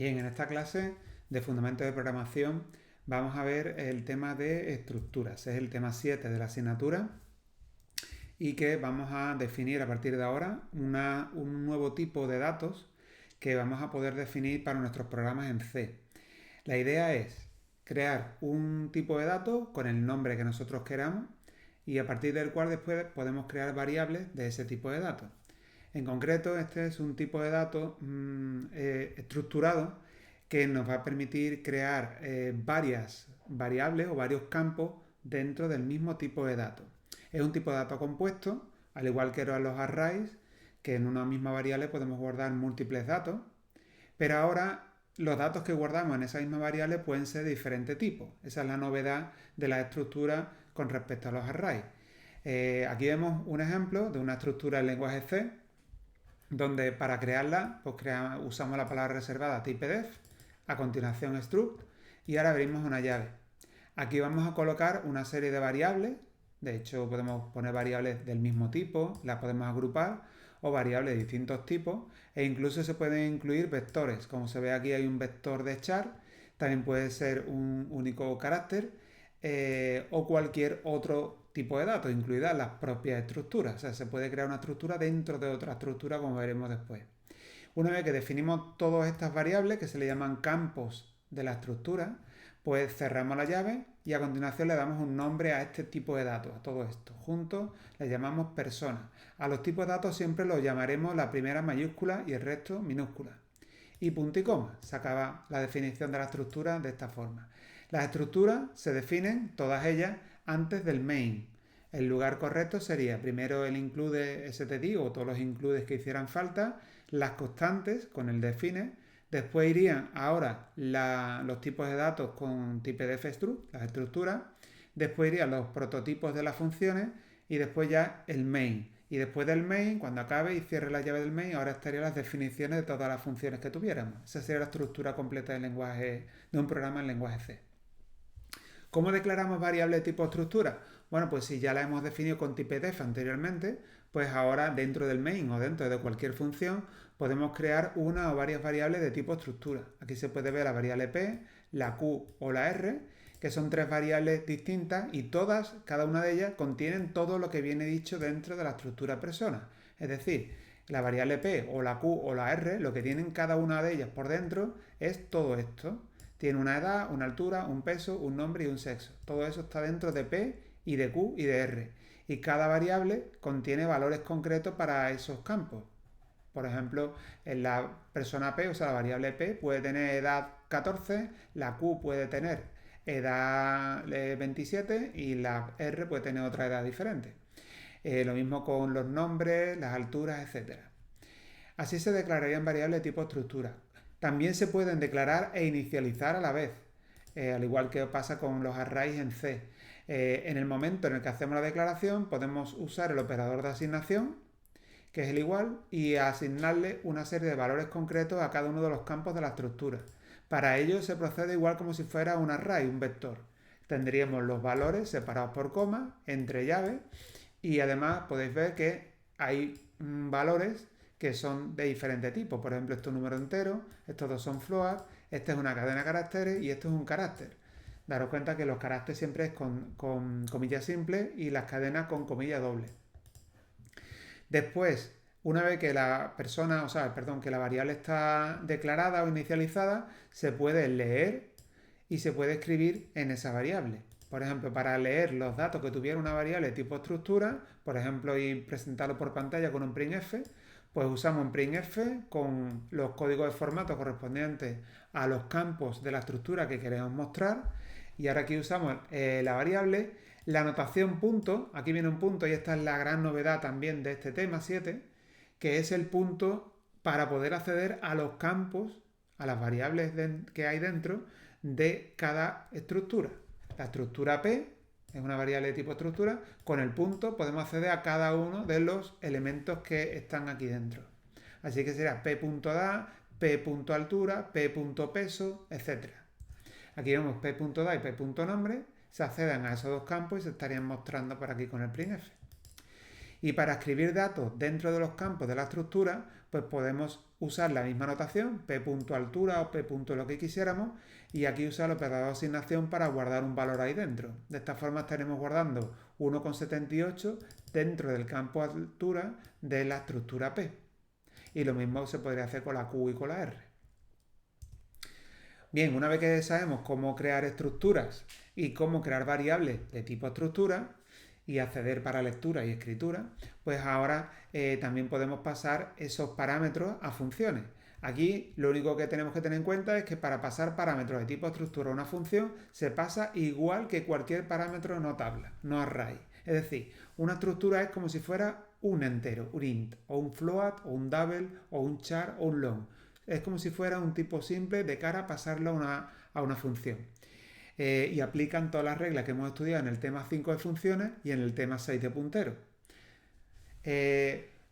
Bien, en esta clase de Fundamentos de Programación vamos a ver el tema de estructuras. Es el tema 7 de la asignatura y que vamos a definir a partir de ahora un nuevo tipo de datos que vamos a poder definir para nuestros programas en C. La idea es crear un tipo de dato con el nombre que nosotros queramos y a partir del cual después podemos crear variables de ese tipo de datos. En concreto, este es un tipo de dato estructurado que nos va a permitir crear varias variables o varios campos dentro del mismo tipo de dato. Es un tipo de dato compuesto, al igual que eran los arrays, que en una misma variable podemos guardar múltiples datos, pero ahora los datos que guardamos en esa misma variable pueden ser de diferente tipo. Esa es la novedad de la estructura con respecto a los arrays. Aquí vemos un ejemplo de una estructura en lenguaje C, donde para crearla pues usamos la palabra reservada typedef, a continuación struct y ahora abrimos una llave. Aquí vamos a colocar una serie de variables, de hecho podemos poner variables del mismo tipo, las podemos agrupar o variables de distintos tipos e incluso se pueden incluir vectores, como se ve aquí hay un vector de char, también puede ser un único carácter o cualquier otro tipo de datos, incluidas las propias estructuras. O sea, se puede crear una estructura dentro de otra estructura, como veremos después. Una vez que definimos todas estas variables, que se le llaman campos de la estructura, pues cerramos la llave y a continuación le damos un nombre a este tipo de datos, a todo esto. Juntos le llamamos personas. A los tipos de datos siempre los llamaremos la primera mayúscula y el resto minúscula. Y punto y coma. Se acaba la definición de la estructura de esta forma. Las estructuras se definen, todas ellas, antes del main. El lugar correcto sería primero el include std o todos los includes que hicieran falta, las constantes con el define, después irían ahora los tipos de datos con typedef struct, las estructuras, después irían los prototipos de las funciones y después ya el main. Y después del main, cuando acabe y cierre la llave del main, ahora estarían las definiciones de todas las funciones que tuviéramos. Esa sería la estructura completa del lenguaje, de un programa en lenguaje C. ¿Cómo declaramos variable de tipo estructura? Bueno, pues si ya la hemos definido con typedef anteriormente, pues ahora dentro del main o dentro de cualquier función podemos crear una o varias variables de tipo estructura. Aquí se puede ver la variable p, la q o la r, que son tres variables distintas y todas, cada una de ellas, contienen todo lo que viene dicho dentro de la estructura persona. Es decir, la variable p o la q o la r, lo que tienen cada una de ellas por dentro es todo esto. Tiene una edad, una altura, un peso, un nombre y un sexo. Todo eso está dentro de P y de Q y de R. Y cada variable contiene valores concretos para esos campos. Por ejemplo, en la persona P, o sea, la variable P puede tener edad 14, la Q puede tener edad 27 y la R puede tener otra edad diferente. Lo mismo con los nombres, las alturas, etc. Así se declararían variables de tipo estructura. También se pueden declarar e inicializar a la vez, al igual que pasa con los arrays en C. En el momento en el que hacemos la declaración podemos usar el operador de asignación, que es el igual, y asignarle una serie de valores concretos a cada uno de los campos de la estructura. Para ello se procede igual como si fuera un array, un vector. Tendríamos los valores separados por coma, entre llaves, y además podéis ver que hay valores que son de diferente tipo. Por ejemplo, esto es un número entero, estos dos son float, esta es una cadena de caracteres y esto es un carácter. Daros cuenta que los caracteres siempre es con comillas simples y las cadenas con comillas dobles. Después, una vez que la persona, que la variable está declarada o inicializada, se puede leer y se puede escribir en esa variable. Por ejemplo, para leer los datos que tuviera una variable tipo estructura, por ejemplo, y presentarlo por pantalla con un printf, pues usamos un printf con los códigos de formato correspondientes a los campos de la estructura que queremos mostrar. Y ahora aquí usamos la variable, la notación punto, aquí viene un punto y esta es la gran novedad también de este tema 7, que es el punto para poder acceder a los campos, a las variables que hay dentro de cada estructura. La estructura P es una variable de tipo estructura, con el punto podemos acceder a cada uno de los elementos que están aquí dentro. Así que será p.da, p.altura, p.peso, etc. Aquí vemos p.da y p.nombre, se acceden a esos dos campos y se estarían mostrando por aquí con el printf. Y para escribir datos dentro de los campos de la estructura, pues podemos usar la misma notación, p.altura o p. lo que quisiéramos, y aquí usar el operador de asignación para guardar un valor ahí dentro. De esta forma estaremos guardando 1,78 dentro del campo altura de la estructura P. Y lo mismo se podría hacer con la Q y con la R. Bien, una vez que sabemos cómo crear estructuras y cómo crear variables de tipo estructura y acceder para lectura y escritura, pues ahora también podemos pasar esos parámetros a funciones. Aquí lo único que tenemos que tener en cuenta es que para pasar parámetros de tipo estructura a una función se pasa igual que cualquier parámetro no tabla, no array. Es decir, una estructura es como si fuera un entero, un int, o un float, o un double, o un char, o un long. Es como si fuera un tipo simple de cara a pasarlo a una función. Y aplican todas las reglas que hemos estudiado en el tema 5 de funciones y en el tema 6 de punteros.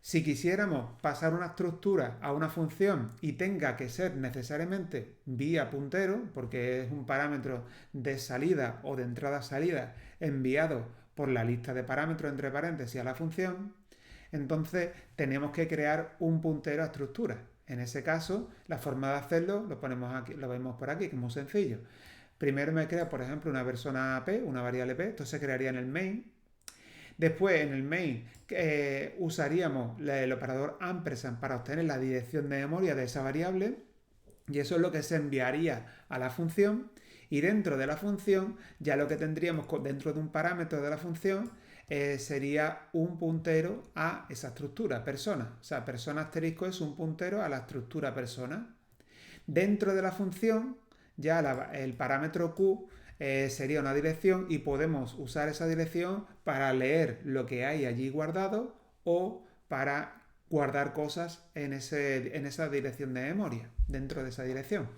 Si quisiéramos pasar una estructura a una función y tenga que ser necesariamente vía puntero, porque es un parámetro de salida o de entrada-salida enviado por la lista de parámetros entre paréntesis a la función, entonces tenemos que crear un puntero a estructura. En ese caso, la forma de hacerlo lo ponemos aquí, lo vemos por aquí, que es muy sencillo. Primero me crea, por ejemplo, una persona P, una variable P, esto se crearía en el main. Después, en el main, usaríamos el operador ampersand para obtener la dirección de memoria de esa variable, y eso es lo que se enviaría a la función. Y dentro de la función, ya lo que tendríamos dentro de un parámetro de la función sería un puntero a esa estructura, persona. O sea, persona asterisco es un puntero a la estructura persona. Dentro de la función, ya el parámetro Q sería una dirección y podemos usar esa dirección para leer lo que hay allí guardado o para guardar cosas en esa dirección de memoria, dentro de esa dirección.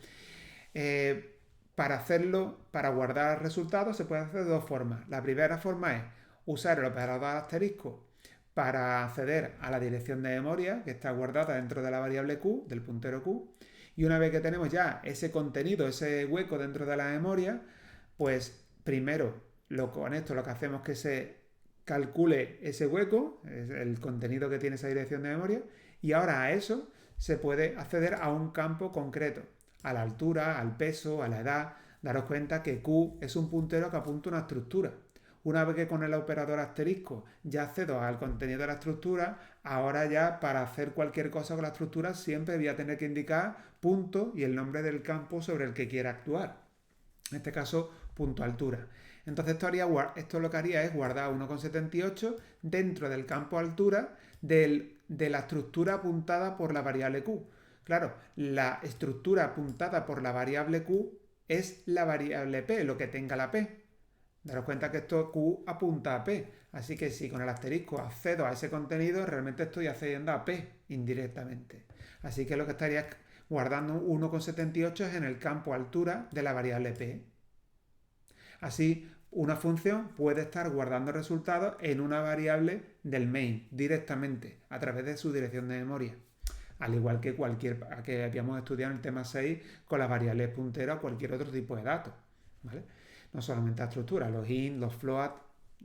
Para hacerlo, para guardar resultados, se puede hacer de dos formas. La primera forma es usar el operador asterisco para acceder a la dirección de memoria que está guardada dentro de la variable Q, del puntero Q. Y una vez que tenemos ya ese contenido, ese hueco dentro de la memoria, pues primero con esto lo que hacemos es que se calcule ese hueco, el contenido que tiene esa dirección de memoria, y ahora a eso se puede acceder a un campo concreto, a la altura, al peso, a la edad. Daros cuenta que Q es un puntero que apunta a una estructura. Una vez que con el operador asterisco ya accedo al contenido de la estructura, ahora ya para hacer cualquier cosa con la estructura siempre voy a tener que indicar punto y el nombre del campo sobre el que quiera actuar. En este caso, punto altura. Entonces esto lo que haría es guardar 1,78 dentro del campo altura de la estructura apuntada por la variable Q. Claro, la estructura apuntada por la variable Q es la variable P, lo que tenga la P. Daros cuenta que esto Q apunta a P, así que si con el asterisco accedo a ese contenido, realmente estoy accediendo a P indirectamente. Así que lo que estaría guardando 1,78 es en el campo altura de la variable P. Así, una función puede estar guardando resultados en una variable del main directamente a través de su dirección de memoria. Al igual que que habíamos estudiado en el tema 6 con las variables punteras o cualquier otro tipo de datos, ¿vale? No solamente la estructura, los int, los float,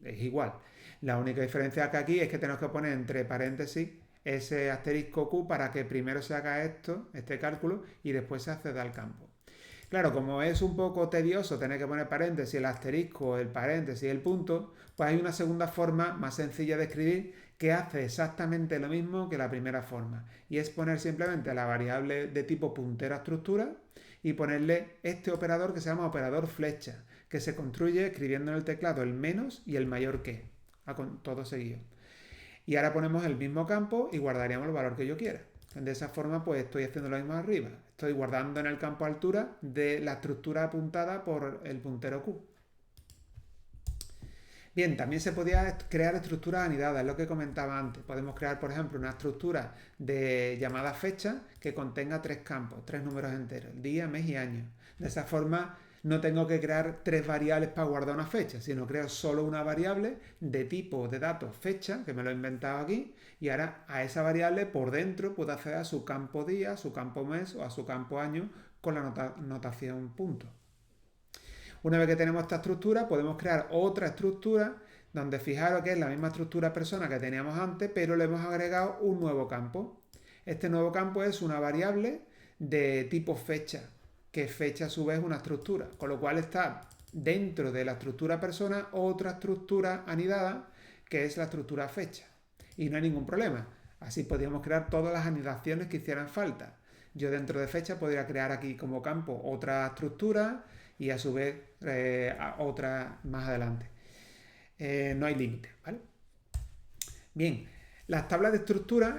es igual. La única diferencia que aquí es que tenemos que poner entre paréntesis ese asterisco Q para que primero se haga este cálculo, y después se acceda al campo. Claro, como es un poco tedioso tener que poner paréntesis, el asterisco, el paréntesis y el punto, pues hay una segunda forma más sencilla de escribir que hace exactamente lo mismo que la primera forma. Y es poner simplemente la variable de tipo puntera estructura y ponerle este operador que se llama operador flecha, que se construye escribiendo en el teclado el menos y el mayor que, todo seguido. Y ahora ponemos el mismo campo y guardaríamos el valor que yo quiera. De esa forma, pues estoy haciendo lo mismo arriba. Estoy guardando en el campo altura de la estructura apuntada por el puntero Q. Bien, también se podía crear estructuras anidadas, es lo que comentaba antes. Podemos crear, por ejemplo, una estructura de llamada fecha que contenga tres campos, tres números enteros, día, mes y año. De esa forma no tengo que crear tres variables para guardar una fecha, sino creo solo una variable de tipo de datos fecha, que me lo he inventado aquí, y ahora a esa variable por dentro puedo acceder a su campo día, a su campo mes o a su campo año con la notación punto. Una vez que tenemos esta estructura, podemos crear otra estructura donde fijaros que es la misma estructura persona que teníamos antes, pero le hemos agregado un nuevo campo. Este nuevo campo es una variable de tipo fecha, que fecha a su vez una estructura, con lo cual está dentro de la estructura persona otra estructura anidada, que es la estructura fecha. Y no hay ningún problema. Así podríamos crear todas las anidaciones que hicieran falta. Yo dentro de fecha podría crear aquí como campo otra estructura y a su vez otra más adelante. No hay límite, ¿vale? Bien, las tablas de estructura,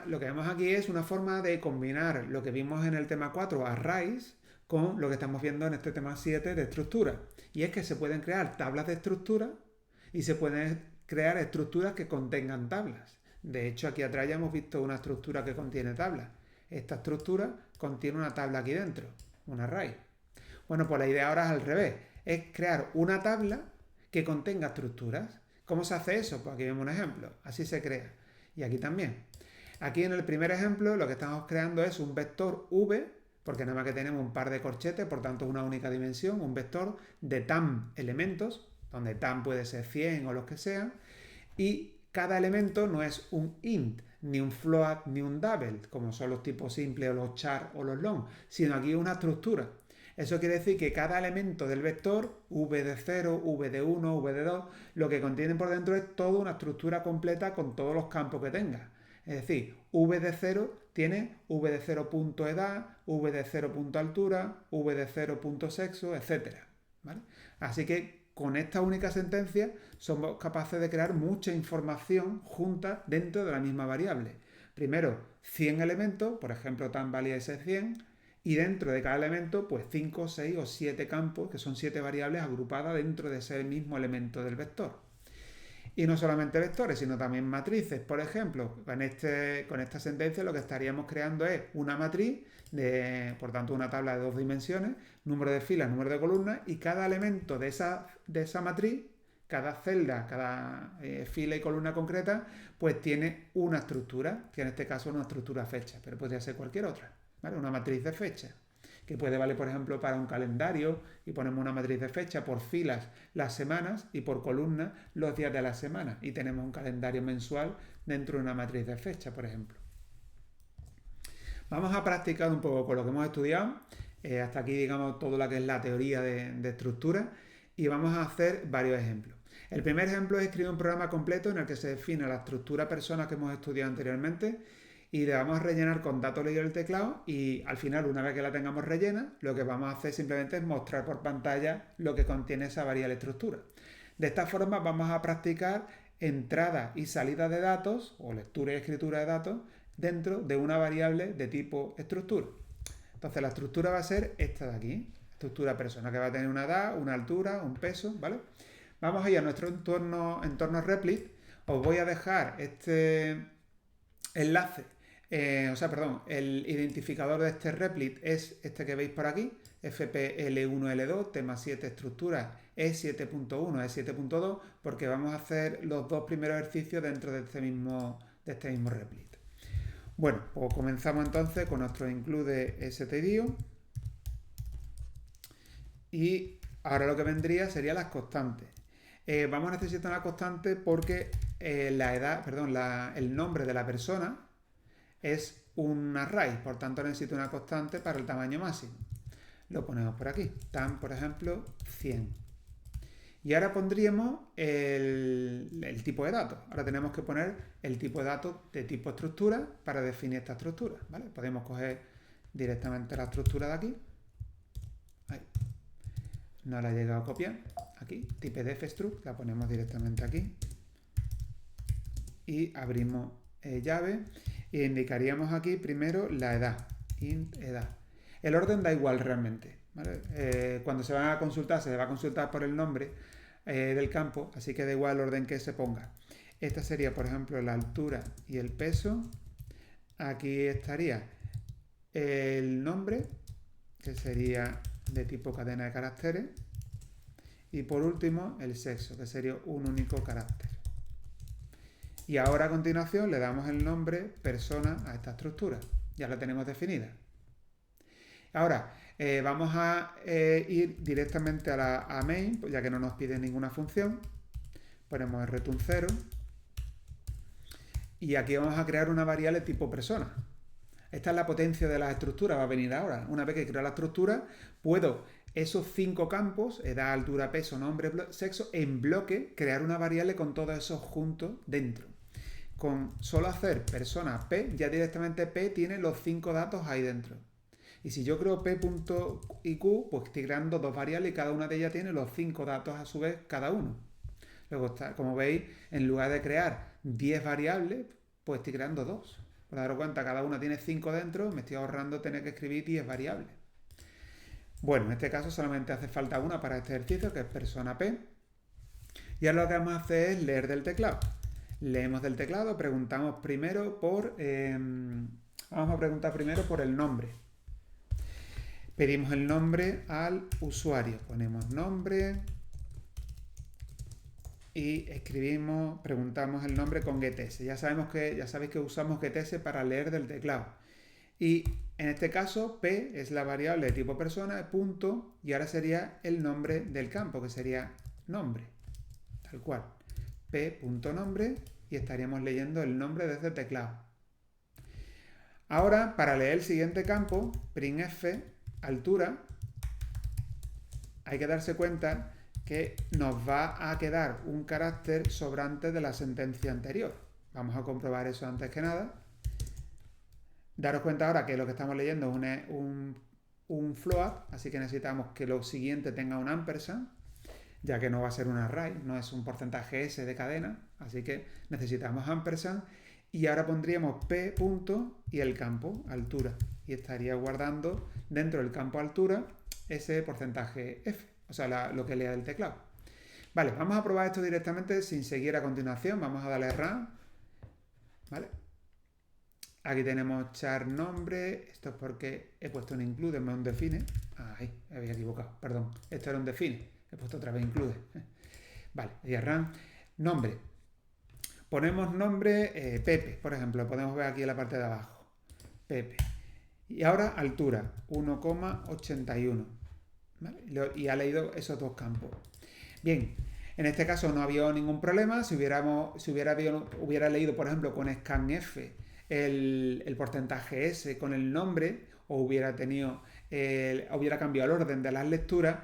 lo que vemos aquí es una forma de combinar lo que vimos en el tema 4, arrays, con lo que estamos viendo en este tema 7 de estructura. Y es que se pueden crear tablas de estructura y se pueden crear estructuras que contengan tablas. De hecho, aquí atrás ya hemos visto una estructura que contiene tablas. Esta estructura contiene una tabla aquí dentro, un array. Bueno, pues la idea ahora es al revés, es crear una tabla que contenga estructuras. ¿Cómo se hace eso? Pues aquí vemos un ejemplo, así se crea. Y aquí también. Aquí en el primer ejemplo lo que estamos creando es un vector v, porque nada más que tenemos un par de corchetes, por tanto es una única dimensión, un vector de tam elementos, donde tam puede ser 100 o los que sean, y cada elemento no es un int, ni un float, ni un double, como son los tipos simples o los char o los long, sino aquí una estructura. Eso quiere decir que cada elemento del vector, v de 0, v de 1, v de 2, lo que contiene por dentro es toda una estructura completa con todos los campos que tenga. Es decir, v de 0 tiene v de 0 punto edad, v de 0 punto altura, v de 0 punto sexo, etc. ¿Vale? Así que con esta única sentencia somos capaces de crear mucha información junta dentro de la misma variable. Primero, 100 elementos, por ejemplo, tan valía ese 100, y dentro de cada elemento, pues 5, 6 o 7 campos, que son 7 variables agrupadas dentro de ese mismo elemento del vector. Y no solamente vectores, sino también matrices. Por ejemplo, con esta sentencia lo que estaríamos creando es una matriz, por tanto una tabla de 2 dimensiones, número de filas, número de columnas, y cada elemento de esa matriz, cada celda, cada fila y columna concreta, pues tiene una estructura, que en este caso es una estructura fecha, pero podría ser cualquier otra, ¿vale? Una matriz de fecha, que puede valer, por ejemplo, para un calendario, y ponemos una matriz de fecha por filas las semanas y por columnas los días de la semana, y tenemos un calendario mensual dentro de una matriz de fecha, por ejemplo. Vamos a practicar un poco con lo que hemos estudiado, hasta aquí, digamos, todo lo que es la teoría de estructura, y vamos a hacer varios ejemplos. El primer ejemplo es escribir un programa completo en el que se define la estructura persona que hemos estudiado anteriormente, y le vamos a rellenar con datos leídos del teclado, y al final, una vez que la tengamos rellena, lo que vamos a hacer simplemente es mostrar por pantalla lo que contiene esa variable estructura. De esta forma vamos a practicar entrada y salida de datos, o lectura y escritura de datos, dentro de una variable de tipo estructura. Entonces la estructura va a ser esta de aquí, estructura persona, que va a tener una edad, una altura, un peso, ¿vale? Vamos a ir a nuestro entorno Replit. Os voy a dejar este enlace. El identificador de este Replit es este que veis por aquí, FPL1L2, tema 7, estructura E7.1, E7.2, porque vamos a hacer los dos primeros ejercicios dentro de este mismo Replit. Bueno, pues comenzamos entonces con nuestro include stdio, y ahora lo que vendría serían las constantes. Vamos a necesitar una constante porque el nombre de la persona es un array, por tanto necesito una constante para el tamaño máximo. Lo ponemos por aquí, tan, por ejemplo, 100. Y ahora pondríamos el tipo de datos. Ahora tenemos que poner el tipo de datos de tipo estructura para definir esta estructura, ¿vale? Podemos coger directamente la estructura de aquí. Ahí. No la he llegado a copiar. Aquí, typedef struct, la ponemos directamente aquí. Y abrimos llave. Y indicaríamos aquí primero la edad, int edad. El orden da igual realmente, ¿vale? Cuando se va a consultar, se va a consultar por el nombre del campo, así que da igual el orden que se ponga. Esta sería, por ejemplo, la altura y el peso. Aquí estaría el nombre, que sería de tipo cadena de caracteres. Y por último, el sexo, que sería un único carácter. Y ahora a continuación le damos el nombre persona a esta estructura. Ya la tenemos definida. Ahora vamos a ir directamente a main, ya que no nos pide ninguna función. ponemos el return 0 y aquí vamos a crear una variable tipo persona. Esta es la potencia de las estructuras, va a venir ahora. Una vez que creo la estructura, puedo esos 5 campos, edad, altura, peso, nombre, sexo, en bloque, crear una variable con todos esos juntos dentro. Con solo hacer persona P, ya directamente P tiene los 5 datos ahí dentro. Y si yo creo P.IQ, pues estoy creando 2 variables y cada una de ellas tiene los 5 datos a su vez cada uno. Luego, como veis, en lugar de crear 10 variables, pues estoy creando 2. Por daros cuenta, cada una tiene 5 dentro, me estoy ahorrando tener que escribir 10 variables. Bueno, en este caso solamente hace falta una para este ejercicio, que es persona P. Y ahora lo que vamos a hacer es leer del teclado. Leemos del teclado, preguntamos primero por... vamos a preguntar primero por el nombre. Pedimos el nombre al usuario. Ponemos nombre y escribimos, preguntamos el nombre con getS. Ya sabéis que usamos getS para leer del teclado. Y en este caso, P es la variable de tipo persona, punto, y ahora sería el nombre del campo, que sería nombre, tal cual. P.nombre y estaríamos leyendo el nombre desde el teclado. Ahora, para leer el siguiente campo, printf, altura, hay que darse cuenta que nos va a quedar un carácter sobrante de la sentencia anterior. Vamos a comprobar eso antes que nada. Daros cuenta ahora que lo que estamos leyendo es un float, así que necesitamos que lo siguiente tenga un ampersand, ya que no va a ser un array, no es un porcentaje S de cadena, así que necesitamos ampersand. Y ahora pondríamos P punto y el campo, altura, y estaría guardando dentro del campo altura ese porcentaje F, o sea, lo que lea del teclado. Vale, vamos a probar esto directamente sin seguir a continuación, vamos a darle run, ¿vale? Aquí tenemos char nombre, esto es porque he puesto un include en vez de un define. Ahí, me había equivocado, perdón. Esto era un define, he puesto otra vez include. Vale, y run. Nombre. Ponemos nombre Pepe, por ejemplo, lo podemos ver aquí en la parte de abajo. Pepe. Y ahora altura, 1,81. ¿Vale? Y ha leído esos 2 campos. Bien, en este caso no había ningún problema. Si hubiera leído, por ejemplo, con scanf el porcentaje S con el nombre, o hubiera cambiado el orden de las lecturas,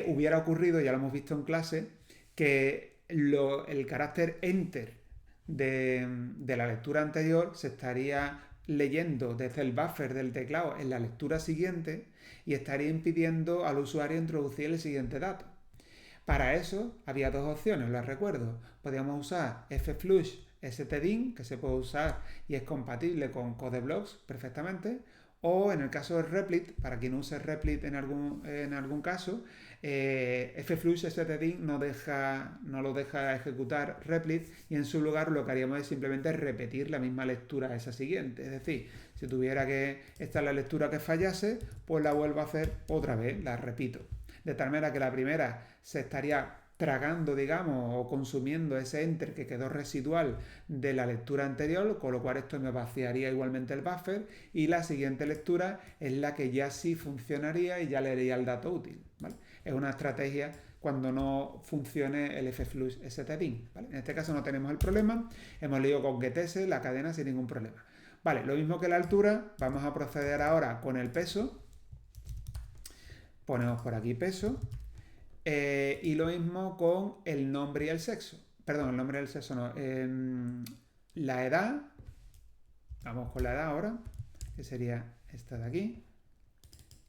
hubiera ocurrido, ya lo hemos visto en clase, que el carácter enter de la lectura anterior se estaría leyendo desde el buffer del teclado en la lectura siguiente y estaría impidiendo al usuario introducir el siguiente dato. Para eso había 2 opciones, las recuerdo. Podíamos usar flush stdin, que se puede usar y es compatible con CodeBlocks perfectamente, o en el caso de Replit, para quien use Replit en algún caso, flush stdin no lo deja ejecutar Replit y en su lugar lo que haríamos es simplemente repetir la misma lectura a esa siguiente. Es decir, si tuviera que esta es la lectura que fallase, pues la vuelvo a hacer otra vez, la repito. De tal manera que la primera se estaría tragando, digamos, o consumiendo ese enter que quedó residual de la lectura anterior, con lo cual esto me vaciaría igualmente el buffer, y la siguiente lectura es la que ya sí funcionaría y ya leería el dato útil, ¿vale? Es una estrategia cuando no funcione el flush stdin, ¿vale? En este caso no tenemos el problema, hemos leído con getS la cadena sin ningún problema. Vale, lo mismo que la altura, vamos a proceder ahora con el peso. Ponemos por aquí peso. Y lo mismo con el nombre y el sexo. Perdón, el nombre y el sexo no. La edad. Vamos con la edad ahora, que sería esta de aquí.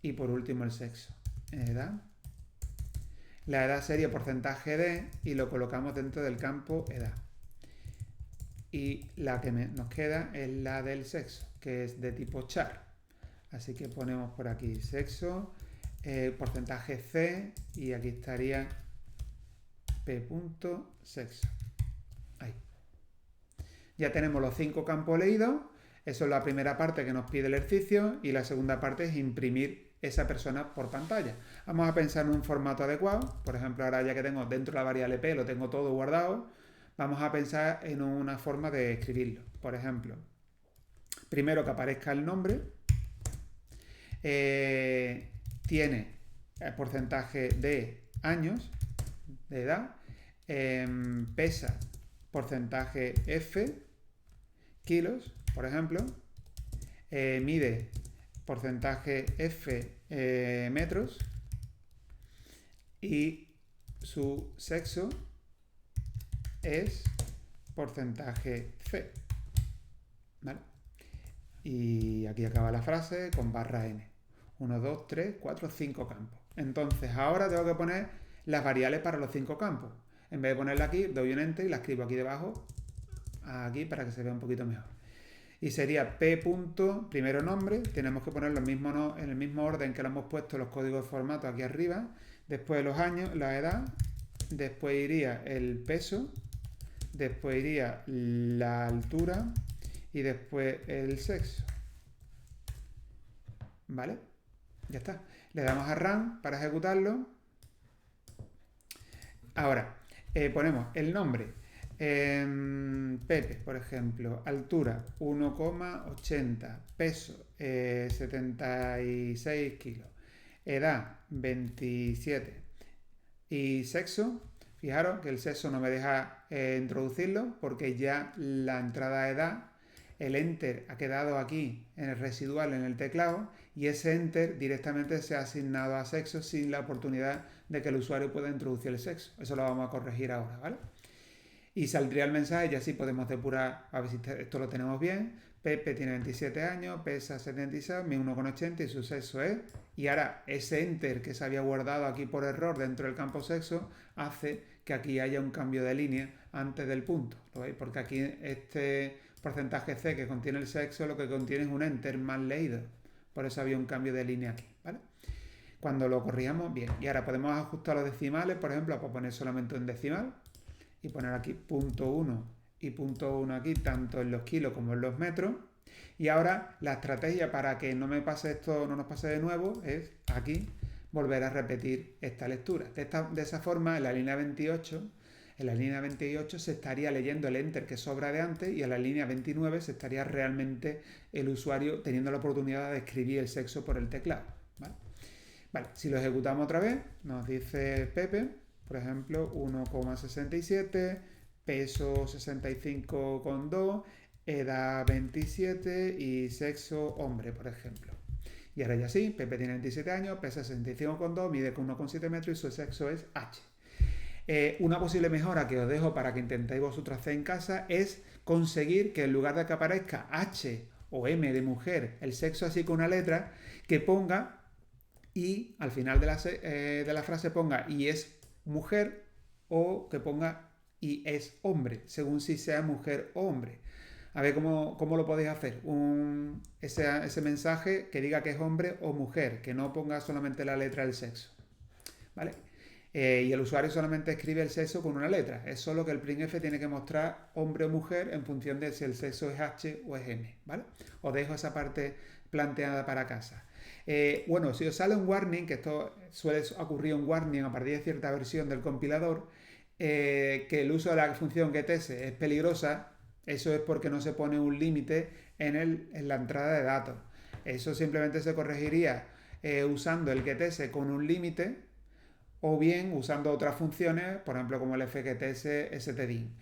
Y por último el sexo. Edad. La edad sería porcentaje de y lo colocamos dentro del campo edad. Y la que nos queda es la del sexo, que es de tipo char. Así que ponemos por aquí sexo. Porcentaje C y aquí estaría P.sexo. Ahí. Ya tenemos los 5 campos leídos. Eso es la primera parte que nos pide el ejercicio y la segunda parte es imprimir esa persona por pantalla. Vamos a pensar en un formato adecuado. Por ejemplo, ahora ya que tengo dentro de la variable P, lo tengo todo guardado, vamos a pensar en una forma de escribirlo. Por ejemplo, primero que aparezca el nombre. Tiene el porcentaje de años de edad pesa porcentaje F kilos, por ejemplo, mide porcentaje F metros y su sexo es porcentaje C. ¿Vale? Y aquí acaba la frase con barra n. 1, 2, 3, 4, 5 campos. Entonces ahora tengo que poner las variables para los 5 campos. En vez de ponerla aquí, doy un enter y la escribo aquí debajo, aquí, para que se vea un poquito mejor. Y sería p. primero nombre, tenemos que ponerlo en el mismo orden que lo hemos puesto los códigos de formato aquí arriba. Después los años, la edad, después iría el peso, después iría la altura y después el sexo. ¿Vale? Ya está. Le damos a Run para ejecutarlo. Ahora, ponemos el nombre. Pepe, por ejemplo, altura 1,80, peso 76 kilos, edad 27 y sexo, fijaros que el sexo no me deja introducirlo porque ya la entrada de edad, el enter ha quedado aquí en el residual en el teclado y ese enter directamente se ha asignado a sexo sin la oportunidad de que el usuario pueda introducir el sexo. Eso lo vamos a corregir ahora, ¿vale? Y saldría el mensaje y así podemos depurar, a ver si esto lo tenemos bien. Pepe tiene 27 años, pesa 76, mide 1,80 y su sexo es. Y ahora ese enter que se había guardado aquí por error dentro del campo sexo hace que aquí haya un cambio de línea antes del punto. ¿Lo veis? Porque aquí este porcentaje C que contiene el sexo lo que contiene es un enter mal leído. Por eso había un cambio de línea aquí, ¿vale? Cuando lo corríamos, bien. Y ahora podemos ajustar los decimales, por ejemplo, para poner solamente un decimal. Y poner aquí punto 1 y punto 1 aquí, tanto en los kilos como en los metros. Y ahora la estrategia para que no me pase esto, no nos pase de nuevo, es aquí volver a repetir esta lectura. De esa forma, en la línea 28 se estaría leyendo el enter que sobra de antes y en la línea 29 se estaría realmente el usuario teniendo la oportunidad de escribir el sexo por el teclado. Vale, si lo ejecutamos otra vez, nos dice Pepe, por ejemplo, 1,67, peso 65,2, edad 27 y sexo hombre, por ejemplo. Y ahora ya sí, Pepe tiene 27 años, pesa 65,2, mide 1,7 metros y su sexo es H. Una posible mejora que os dejo para que intentéis vosotros hacer en casa es conseguir que en lugar de que aparezca H o M de mujer, el sexo así con una letra, que ponga y al final de la frase ponga y es mujer o que ponga y es hombre, según si sea mujer o hombre. A ver cómo lo podéis hacer. Ese mensaje que diga que es hombre o mujer, que no ponga solamente la letra del sexo. ¿Vale? Y el usuario solamente escribe el sexo con una letra. Es solo que el printf tiene que mostrar hombre o mujer en función de si el sexo es H o es M. ¿Vale? Os dejo esa parte planteada para casa. Bueno, si os sale un warning, que esto suele ocurrir un warning a partir de cierta versión del compilador, que el uso de la función getS es peligrosa, eso es porque no se pone un límite en la entrada de datos. Eso simplemente se corregiría usando el getS con un límite o bien usando otras funciones, por ejemplo como el fgetS stdin.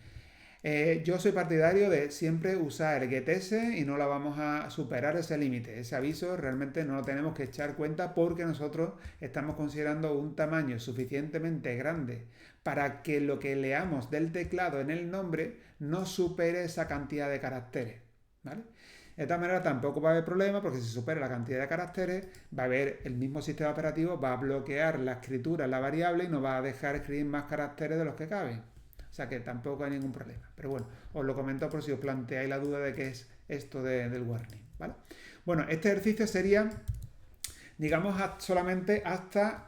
Yo soy partidario de siempre usar el getS y no la vamos a superar ese límite. Ese aviso realmente no lo tenemos que echar cuenta porque nosotros estamos considerando un tamaño suficientemente grande para que lo que leamos del teclado en el nombre no supere esa cantidad de caracteres, ¿vale? De esta manera tampoco va a haber problema porque si supera la cantidad de caracteres va a haber el mismo sistema operativo, va a bloquear la escritura en la variable y no va a dejar escribir más caracteres de los que caben. O sea que tampoco hay ningún problema. Pero bueno, os lo comento por si os planteáis la duda de qué es esto del warning, ¿vale? Bueno, este ejercicio sería, digamos, solamente hasta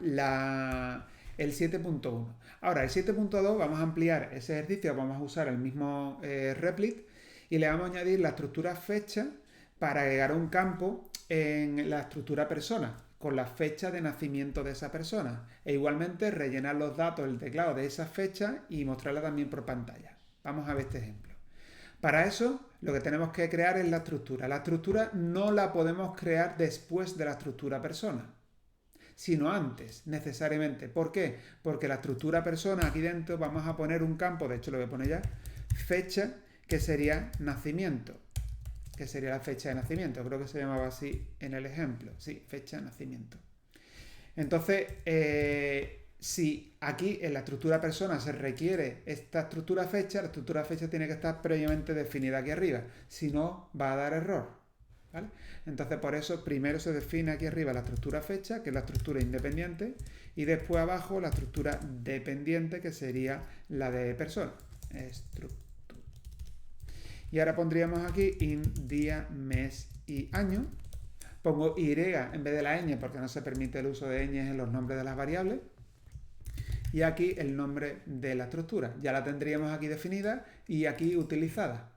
el 7.1. Ahora, el 7.2 vamos a ampliar ese ejercicio, vamos a usar el mismo replit y le vamos a añadir la estructura fecha para agregar un campo en la estructura persona con la fecha de nacimiento de esa persona e igualmente rellenar los datos del teclado de esa fecha y mostrarla también por pantalla. Vamos a ver este ejemplo. Para eso lo que tenemos que crear es la estructura. La estructura no la podemos crear después de la estructura persona, sino antes, necesariamente. ¿Por qué? Porque la estructura persona, aquí dentro vamos a poner un campo, de hecho lo voy a poner ya, fecha, que sería nacimiento, que sería la fecha de nacimiento. Creo que se llamaba así en el ejemplo. Sí, fecha de nacimiento. Entonces, si aquí en la estructura persona se requiere esta estructura fecha, la estructura fecha tiene que estar previamente definida aquí arriba. Si no, va a dar error. ¿Vale? Entonces, por eso primero se define aquí arriba la estructura fecha, que es la estructura independiente, y después abajo la estructura dependiente, que sería la de persona. Estructura. Y ahora pondríamos aquí día, mes y año. Pongo Y en vez de la ñ porque no se permite el uso de ñ en los nombres de las variables. Y aquí el nombre de la estructura. Ya la tendríamos aquí definida y aquí utilizada.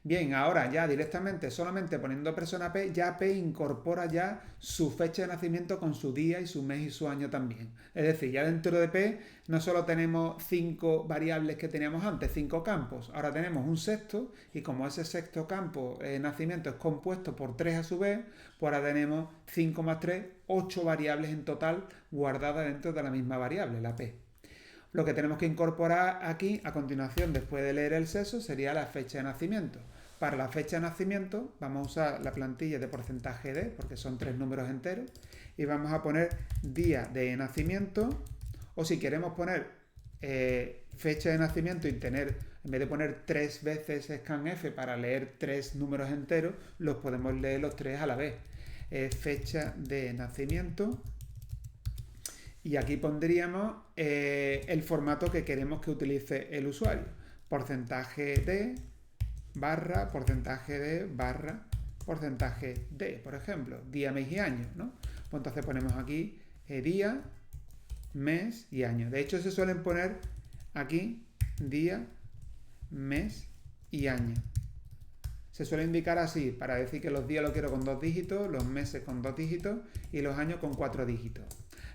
Bien, ahora ya directamente, solamente poniendo persona P, ya P incorpora ya su fecha de nacimiento con su día y su mes y su año también. Es decir, ya dentro de P no solo tenemos 5 variables que teníamos antes, 5 campos, ahora tenemos un sexto y como ese sexto campo nacimiento es compuesto por 3 a su vez, pues ahora tenemos 5 más 3, 8 variables en total guardadas dentro de la misma variable, la P. Lo que tenemos que incorporar aquí a continuación, después de leer el sexo, sería la fecha de nacimiento. Para la fecha de nacimiento vamos a usar la plantilla de porcentaje de, porque son 3 números enteros, y vamos a poner día de nacimiento, o si queremos poner fecha de nacimiento y tener, en vez de poner 3 veces scanf para leer 3 números enteros, los podemos leer los 3 a la vez. Fecha de nacimiento. Y aquí pondríamos el formato que queremos que utilice el usuario. Porcentaje de barra, porcentaje de barra, porcentaje de, por ejemplo, día, mes y año, ¿no? Pues entonces ponemos aquí día, mes y año. De hecho, se suelen poner aquí día, mes y año. Se suele indicar así, para decir que los días lo quiero con 2 dígitos, los meses con 2 dígitos y los años con 4 dígitos.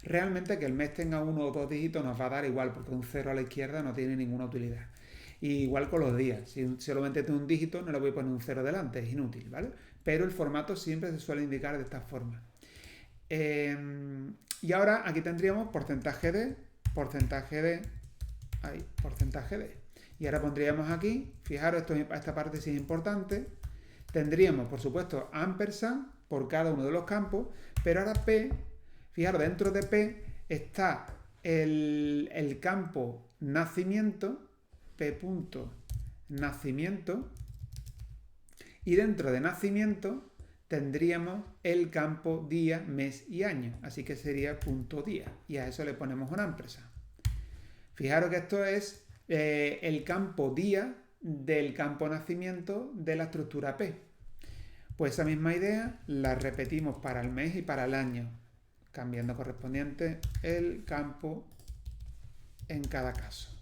Realmente que el mes tenga 1 o 2 dígitos nos va a dar igual, porque un 0 a la izquierda no tiene ninguna utilidad. Y igual con los días, si solamente tengo un dígito no le voy a poner un 0 delante, es inútil, ¿vale? Pero el formato siempre se suele indicar de esta forma. Y ahora aquí tendríamos porcentaje de, ahí, porcentaje de. Y ahora pondríamos aquí, fijaros, esta parte sí es importante, tendríamos, por supuesto, ampersand por cada uno de los campos, pero ahora P, fijaros, dentro de P está el campo nacimiento, P.nacimiento, y dentro de nacimiento tendríamos el campo día, mes y año, así que sería punto día, y a eso le ponemos un ampersand. Fijaros que esto es el campo día del campo nacimiento de la estructura P. Pues esa misma idea la repetimos para el mes y para el año, cambiando correspondiente el campo en cada caso.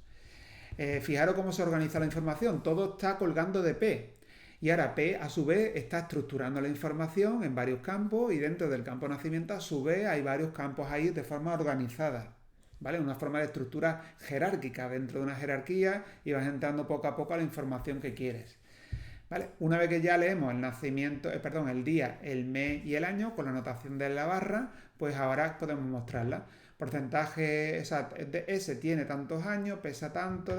Fijaros cómo se organiza la información, todo está colgando de P. Y ahora P a su vez está estructurando la información en varios campos y dentro del campo nacimiento a su vez hay varios campos ahí de forma organizada. ¿Vale? Una forma de estructura jerárquica dentro de una jerarquía y vas entrando poco a poco a la información que quieres. ¿Vale? Una vez que ya leemos el nacimiento, el día, el mes y el año con la notación de la barra, pues ahora podemos mostrarla. Porcentaje, S tiene tantos años, pesa tanto,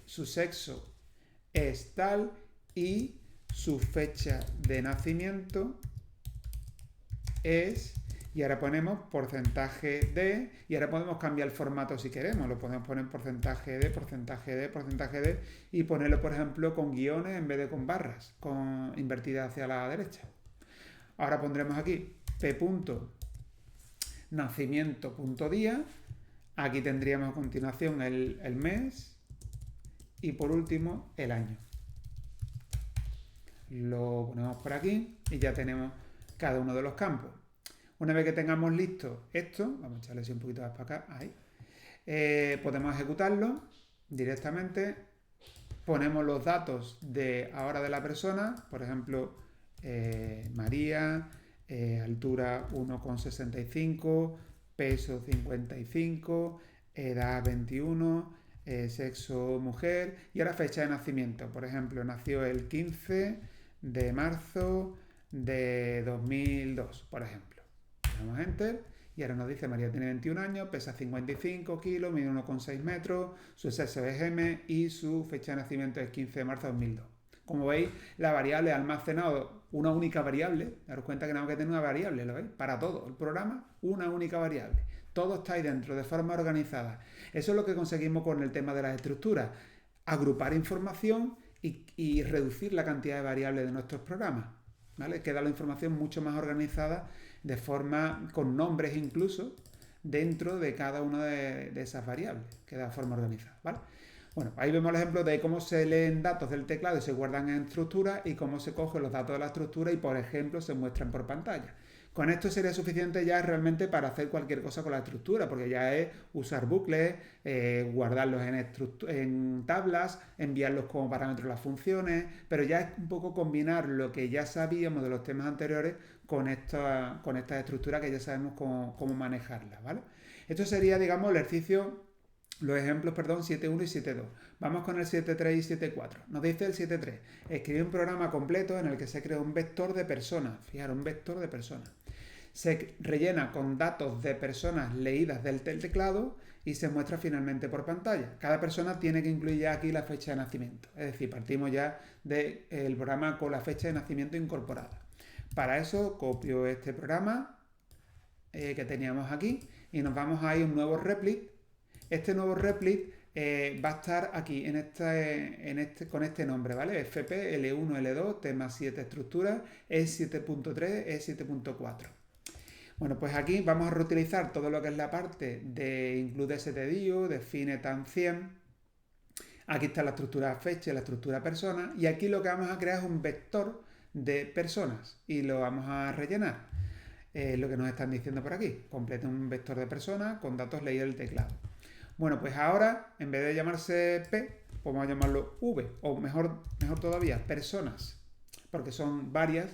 su sexo es tal y su fecha de nacimiento es, y ahora ponemos porcentaje de, y ahora podemos cambiar el formato si queremos, lo podemos poner porcentaje de, porcentaje de, porcentaje de, y ponerlo, por ejemplo, con guiones en vez de con barras, invertidas hacia la derecha. Ahora pondremos aquí P.nacimiento.día, aquí tendríamos a continuación el mes y por último el año. Lo ponemos por aquí y ya tenemos cada uno de los campos. Una vez que tengamos listo esto, vamos a echarle así un poquito más para acá, ahí, podemos ejecutarlo directamente, ponemos los datos de ahora de la persona, por ejemplo, María, altura 1,65, peso 55, edad 21, sexo mujer y ahora fecha de nacimiento, por ejemplo, nació el 15 de marzo de 2002, por ejemplo. damos a Enter y ahora nos dice María tiene 21 años, pesa 55 kilos, mide 1,6 metros, su sexo es M y su fecha de nacimiento es 15 de marzo de 2002. Como veis, la variable ha almacenado una única variable. Daros cuenta que tenemos que tener una variable, ¿lo veis? Para todo el programa, una única variable. Todo está ahí dentro, de forma organizada. Eso es lo que conseguimos con el tema de las estructuras. Agrupar información y reducir la cantidad de variables de nuestros programas, ¿vale? Queda la información mucho más organizada, de forma, con nombres incluso, dentro de cada una de esas variables. Queda de forma organizada, ¿vale? Bueno, ahí vemos el ejemplo de cómo se leen datos del teclado y se guardan en estructuras y cómo se cogen los datos de la estructura y, por ejemplo, se muestran por pantalla. Con esto sería suficiente ya realmente para hacer cualquier cosa con la estructura, porque ya es usar bucles, guardarlos en tablas, enviarlos como parámetros a las funciones, pero ya es un poco combinar lo que ya sabíamos de los temas anteriores con estas estructuras que ya sabemos cómo manejarlas, ¿vale? Esto sería, digamos, el ejercicio. Los ejemplos, 7.1 y 7.2. Vamos con el 7.3 y 7.4. Nos dice el 7.3. Escribe un programa completo en el que se crea un vector de personas. Fijaros, un vector de personas. Se rellena con datos de personas leídas del teclado y se muestra finalmente por pantalla. Cada persona tiene que incluir ya aquí la fecha de nacimiento. Es decir, partimos ya del programa con la fecha de nacimiento incorporada. Para eso copio este programa que teníamos aquí y nos vamos a ir a un nuevo replit. Este nuevo replit va a estar aquí con este nombre, ¿vale? FP, L1, L2, tema 7 estructuras, E7.3, E7.4. Bueno, pues aquí vamos a reutilizar todo lo que es la parte de include stdio, define tan 100. Aquí está la estructura fecha y la estructura persona. Y aquí lo que vamos a crear es un vector de personas y lo vamos a rellenar. Lo que nos están diciendo por aquí. Completa un vector de personas con datos leídos del teclado. Bueno, pues ahora, en vez de llamarse P, podemos llamarlo V, o mejor todavía, personas, porque son varias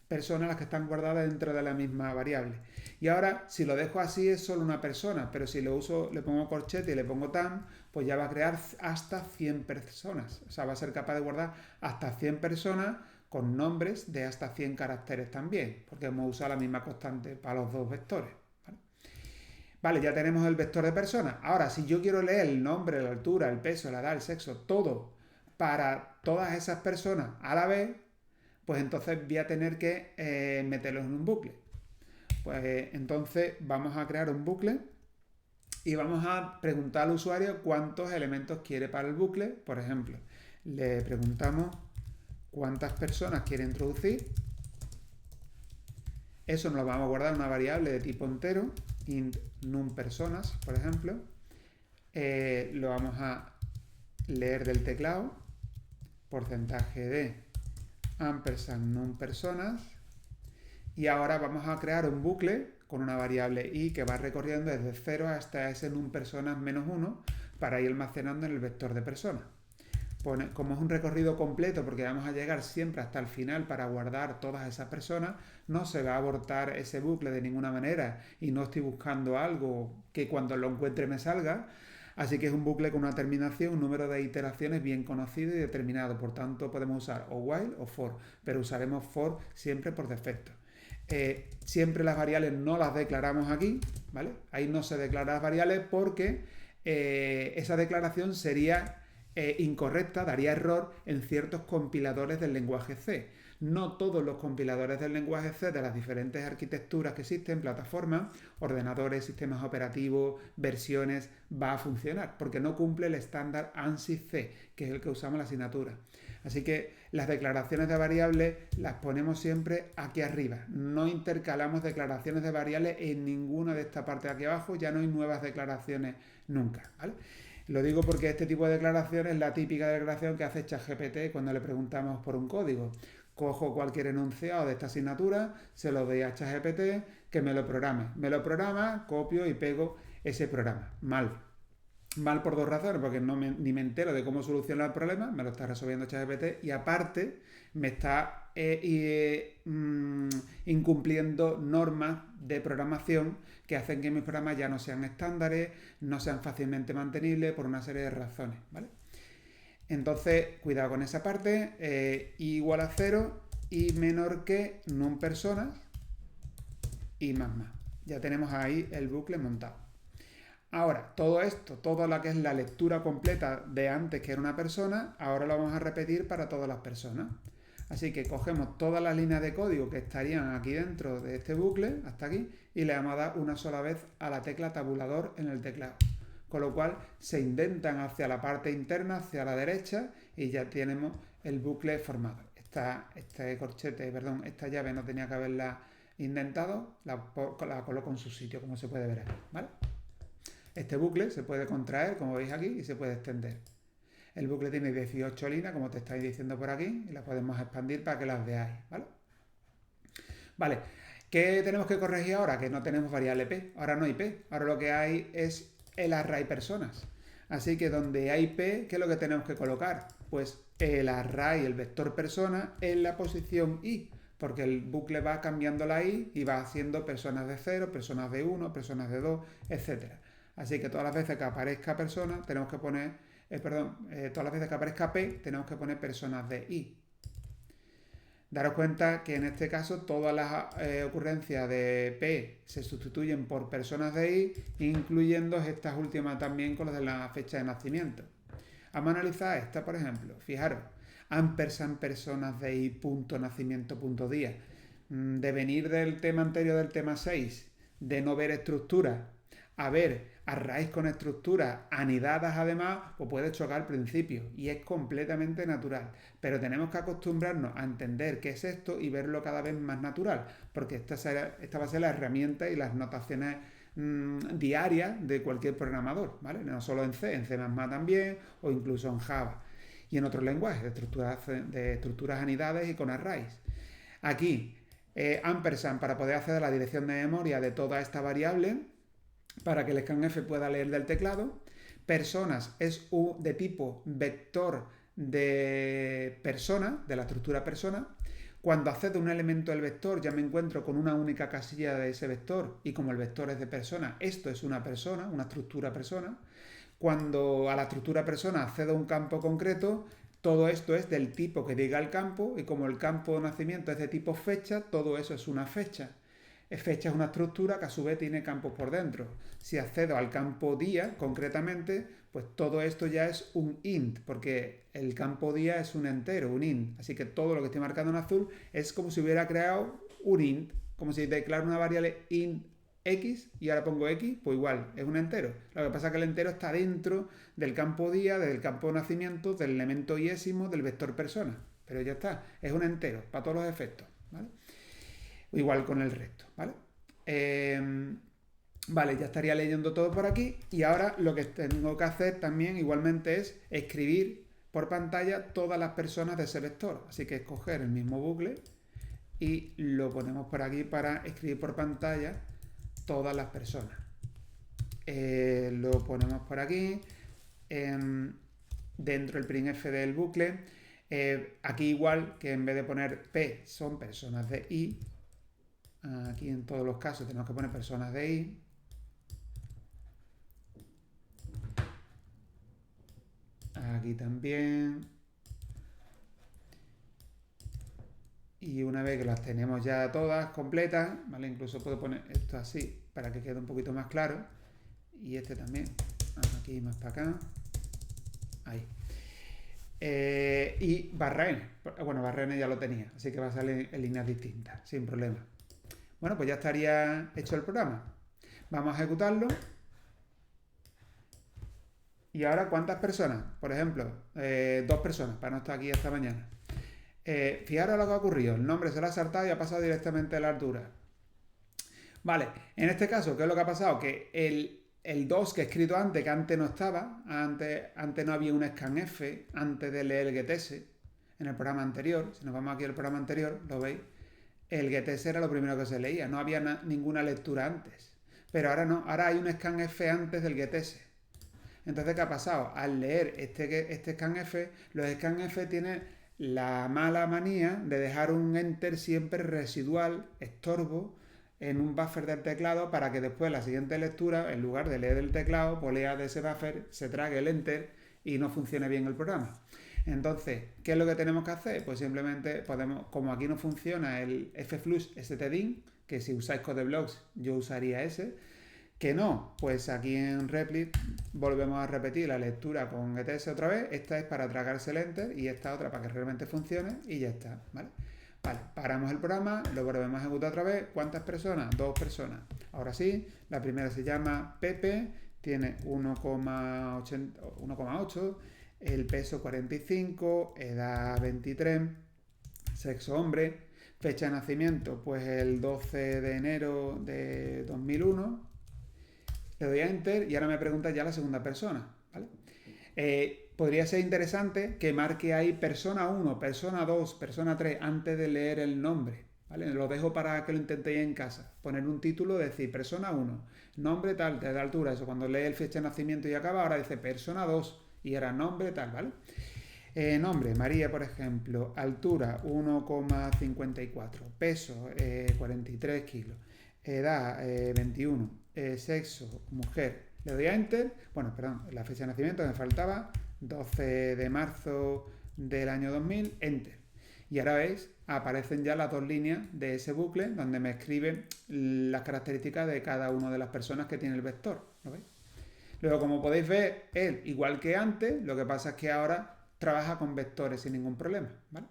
personas las que están guardadas dentro de la misma variable. Y ahora, si lo dejo así, es solo una persona, pero si lo uso, le pongo corchete y le pongo tam, pues ya va a crear hasta 100 personas. O sea, va a ser capaz de guardar hasta 100 personas con nombres de hasta 100 caracteres también, porque hemos usado la misma constante para los dos vectores. Vale, ya tenemos el vector de personas. Ahora, si yo quiero leer el nombre, la altura, el peso, la edad, el sexo, todo para todas esas personas a la vez, pues entonces voy a tener que meterlos en un bucle. Pues entonces vamos a crear un bucle y vamos a preguntar al usuario cuántos elementos quiere para el bucle. Por ejemplo, le preguntamos cuántas personas quiere introducir. Eso nos lo vamos a guardar en una variable de tipo entero, int num personas, por ejemplo. Lo vamos a leer del teclado, porcentaje de ampersand num personas. Y ahora vamos a crear un bucle con una variable i que va recorriendo desde 0 hasta ese num personas menos 1 para ir almacenando en el vector de personas. Como es un recorrido completo, porque vamos a llegar siempre hasta el final para guardar todas esas personas, no se va a abortar ese bucle de ninguna manera y no estoy buscando algo que cuando lo encuentre me salga. Así que es un bucle con una terminación, un número de iteraciones bien conocido y determinado. Por tanto, podemos usar o while o for, pero usaremos for siempre por defecto. Siempre las variables no las declaramos aquí, ¿vale? Ahí no se declaran las variables porque esa declaración sería incorrecta, daría error en ciertos compiladores del lenguaje C. No todos los compiladores del lenguaje C de las diferentes arquitecturas que existen, plataformas, ordenadores, sistemas operativos, versiones, va a funcionar porque no cumple el estándar ANSI C, que es el que usamos en la asignatura. Así que las declaraciones de variables las ponemos siempre aquí arriba. No intercalamos declaraciones de variables en ninguna de esta parte de aquí abajo, ya no hay nuevas declaraciones nunca, ¿vale? Lo digo porque este tipo de declaración es la típica declaración que hace ChatGPT cuando le preguntamos por un código. Cojo cualquier enunciado de esta asignatura, se lo doy a ChatGPT que me lo programe. Me lo programa, copio y pego ese programa. Mal por dos razones, porque ni me entero de cómo solucionar el problema, me lo está resolviendo ChatGPT y aparte me está incumpliendo normas de programación que hacen que mis programas ya no sean estándares, no sean fácilmente mantenibles por una serie de razones, ¿vale? Entonces, cuidado con esa parte, igual a 0 y menor que num personas y más. Ya tenemos ahí el bucle montado. Ahora, todo esto, toda la que es la lectura completa de antes que era una persona, ahora lo vamos a repetir para todas las personas. Así que cogemos todas las líneas de código que estarían aquí dentro de este bucle, hasta aquí, y le vamos a dar una sola vez a la tecla tabulador en el teclado. Con lo cual se indentan hacia la parte interna, hacia la derecha, y ya tenemos el bucle formado. Esta llave no tenía que haberla indentado, la coloco en su sitio, como se puede ver aquí, ¿vale? Este bucle se puede contraer, como veis aquí, y se puede extender. El bucle tiene 18 líneas, como te estáis diciendo por aquí, y las podemos expandir para que las veáis, ¿vale? Vale, ¿qué tenemos que corregir ahora? Que no tenemos variable P, ahora no hay P, ahora lo que hay es el array personas. Así que donde hay P, ¿qué es lo que tenemos que colocar? Pues el array, el vector persona, en la posición I, porque el bucle va cambiando la I y va haciendo personas de 0, personas de 1, personas de 2, etc. Así que todas las veces que aparezca persona, tenemos que poner, todas las veces que aparezca P, tenemos que poner personas de I. Daros cuenta que en este caso todas las ocurrencias de P se sustituyen por personas de I, incluyendo estas últimas también con las de la fecha de nacimiento. Vamos a analizar esta, por ejemplo. Fijaros, ampersand personas de I punto nacimiento punto día. De venir del tema anterior, del tema 6, de no ver estructuras, a ver arrays con estructuras anidadas además, pues puede chocar al principio y es completamente natural. Pero tenemos que acostumbrarnos a entender qué es esto y verlo cada vez más natural, porque esta va a ser la herramienta y las notaciones diarias de cualquier programador, ¿vale? No solo en C también, o incluso en Java. Y en otros lenguajes, de estructuras anidadas y con arrays. Aquí, ampersand para poder acceder a la dirección de memoria de toda esta variable, para que el scanf pueda leer del teclado. Personas es de tipo vector de persona, de la estructura persona. Cuando accedo a un elemento del vector ya me encuentro con una única casilla de ese vector y como el vector es de persona, esto es una persona, una estructura persona. Cuando a la estructura persona accedo a un campo concreto, todo esto es del tipo que diga el campo y como el campo de nacimiento es de tipo fecha, todo eso es una fecha. Fecha es una estructura que a su vez tiene campos por dentro. Si accedo al campo día, concretamente, pues todo esto ya es un int, porque el campo día es un entero, un int. Así que todo lo que estoy marcando en azul es como si hubiera creado un int, como si declaro una variable int x y ahora pongo x, pues igual, es un entero. Lo que pasa es que el entero está dentro del campo día, del campo de nacimiento, del elemento iésimo, del vector persona. Pero ya está, es un entero, para todos los efectos, ¿vale? Igual con el resto, ¿vale? Vale, ya estaría leyendo todo por aquí y ahora lo que tengo que hacer también igualmente es escribir por pantalla todas las personas de ese vector. Así que escoger el mismo bucle y lo ponemos por aquí para escribir por pantalla todas las personas. Lo ponemos por aquí, dentro del printf del bucle. Aquí igual que en vez de poner P son personas de I, aquí en todos los casos tenemos que poner personas de I. Aquí también. Y una vez que las tenemos ya todas completas, ¿vale? Incluso puedo poner esto así para que quede un poquito más claro. Y este también. Aquí más para acá. Ahí. Y barra n. Bueno, barra n ya lo tenía, así que va a salir en líneas distintas, sin problema. Bueno, pues ya estaría hecho el programa. Vamos a ejecutarlo. Y ahora, ¿cuántas personas? Por ejemplo, 2 personas, para no estar aquí hasta mañana. Fijaros lo que ha ocurrido. El nombre se lo ha saltado y ha pasado directamente a la altura. Vale, en este caso, ¿qué es lo que ha pasado? Que el 2 que he escrito antes, que antes no estaba, antes no había un scanf, antes de leer el getS, en el programa anterior, si nos vamos aquí al programa anterior, lo veis, el getS era lo primero que se leía, no había ninguna lectura antes. Pero ahora no, ahora hay un scanf antes del getS. Entonces, ¿qué ha pasado? Al leer este scanf, los scanf tienen la mala manía de dejar un enter siempre residual, estorbo, en un buffer del teclado para que después la siguiente lectura, en lugar de leer el teclado, pues lea de ese buffer, se trague el enter y no funcione bien el programa. Entonces, ¿qué es lo que tenemos que hacer? Pues simplemente podemos, como aquí no funciona el fflux stdin, que si usáis CodeBlocks yo usaría ese. Que no, pues aquí en Replit volvemos a repetir la lectura con ETS otra vez. Esta es para tragarse el enter y esta otra para que realmente funcione y ya está, ¿vale? Vale, paramos el programa, lo volvemos a ejecutar otra vez. ¿Cuántas personas? 2 personas. Ahora sí, la primera se llama Pepe, tiene 1,8, el peso 45, edad 23, sexo hombre, fecha de nacimiento, pues el 12 de enero de 2001. Le doy a Enter y ahora me pregunta ya la segunda persona, ¿vale? Podría ser interesante que marque ahí persona 1, persona 2, persona 3 antes de leer el nombre, ¿vale? Lo dejo para que lo intentéis en casa. Poner un título, decir persona 1, nombre tal, de altura, eso cuando lee el fecha de nacimiento y acaba, ahora dice persona 2 y era nombre tal, ¿vale? Nombre, María, por ejemplo, altura 1,54, peso 43 kilos, edad 21, sexo, mujer. Le doy a Enter, bueno, perdón, la fecha de nacimiento me faltaba, 12 de marzo del año 2000, Enter. Y ahora veis, aparecen ya las 2 líneas de ese bucle donde me escriben las características de cada una de las personas que tiene el vector, ¿lo veis? Luego, como podéis ver, él, igual que antes, lo que pasa es que ahora trabaja con vectores sin ningún problema, ¿vale?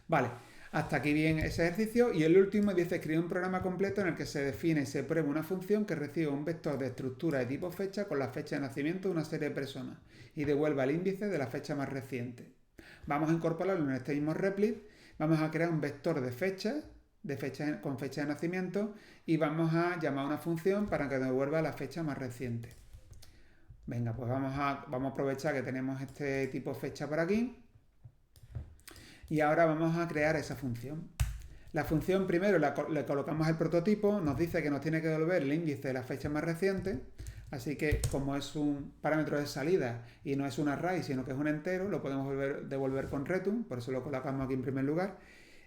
Vale, hasta aquí bien ese ejercicio. Y el último dice escribir un programa completo en el que se define y se prueba una función que recibe un vector de estructura de tipo fecha con la fecha de nacimiento de una serie de personas y devuelva el índice de la fecha más reciente. Vamos a incorporarlo en este mismo Replit. Vamos a crear un vector de fecha con fecha de nacimiento y vamos a llamar a una función para que devuelva la fecha más reciente. Venga, pues vamos a aprovechar que tenemos este tipo fecha por aquí y ahora vamos a crear esa función. La función primero le colocamos el prototipo, nos dice que nos tiene que devolver el índice de la fecha más reciente, así que como es un parámetro de salida y no es un array sino que es un entero, lo podemos devolver con return, por eso lo colocamos aquí en primer lugar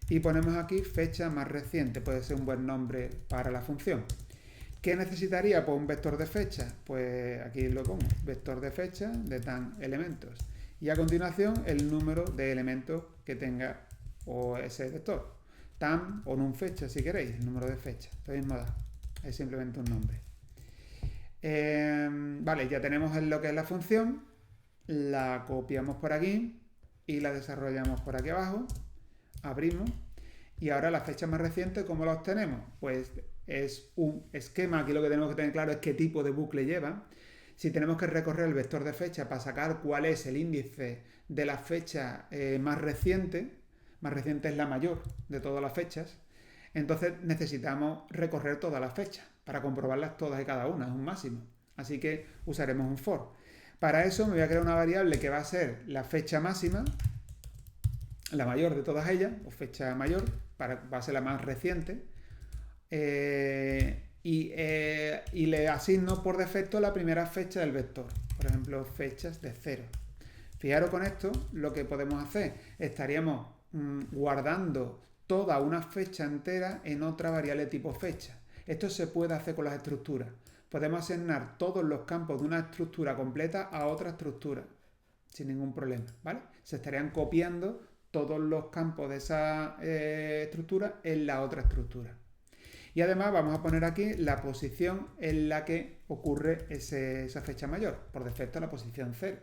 y ponemos aquí fecha más reciente, puede ser un buen nombre para la función. ¿Qué necesitaría? Pues un vector de fecha. Pues aquí lo pongo, vector de fecha de tan elementos. Y a continuación el número de elementos que tenga o ese vector. Tan o num fecha si queréis, el número de fecha. Lo mismo da. Es simplemente un nombre. Vale, ya tenemos lo que es la función. La copiamos por aquí y la desarrollamos por aquí abajo. Abrimos. Y ahora la fecha más reciente, ¿cómo la obtenemos? Pues es un esquema. Aquí lo que tenemos que tener claro es qué tipo de bucle lleva. Si tenemos que recorrer el vector de fecha para sacar cuál es el índice de la fecha más reciente es la mayor de todas las fechas, entonces necesitamos recorrer todas las fechas para comprobarlas todas y cada una, es un máximo. Así que usaremos un for. Para eso me voy a crear una variable que va a ser la fecha máxima, la mayor de todas ellas, o fecha mayor, va a ser la más reciente. Y le asigno por defecto la primera fecha del vector, por ejemplo fechas de 0. Fijaros con esto lo que podemos hacer, estaríamos guardando toda una fecha entera en otra variable tipo fecha. Esto se puede hacer con las estructuras, podemos asignar todos los campos de una estructura completa a otra estructura sin ningún problema, ¿vale? Se estarían copiando todos los campos de esa estructura en la otra estructura. Y además vamos a poner aquí la posición en la que ocurre esa fecha mayor. Por defecto la posición 0.